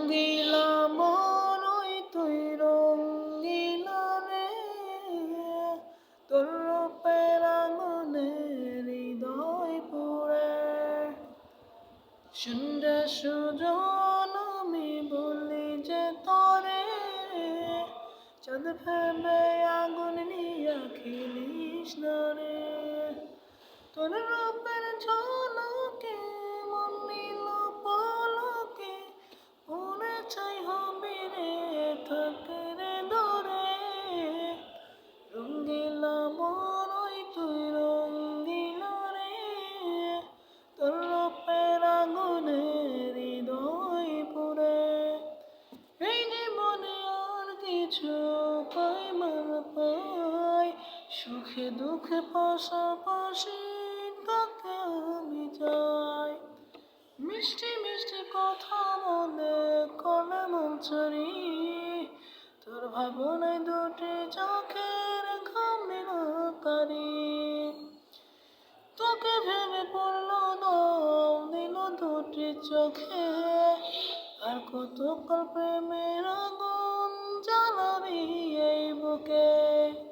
রঙ্গিলা মনই তুই রঙ্গিলা রে, তোর রূপের আগুনে হৃদয় পুড়ে। সন্ধ্যা সুজন আমি বলি যে তরে, চাঁদ ভেবে আগুন নিয়া খেলিস না রে। তোর রূপের ঝলকে মন নিল পলকে, মনে চাই হবি রে থাকে রে দরে। রঙ্গিলা মনই তুই রঙ্গিলা রে, তোর রূপের আগুনে হৃদয় পুড়ে। এই জীবনে আর কিছু পাই মার পাই, সুখে দুঃখে পাশাপাশি তাকে আমি চাই। মিষ্টি মিষ্টি কথা বলে করে মন চুরি, তোর ভাবনায় দুটি চোখের ঘামের কারি। তোকে ভেবে পড়লো দম দিল দুটি চোখে, আর কত প্রেমের আগুন জ্বালাবি এই বুকে।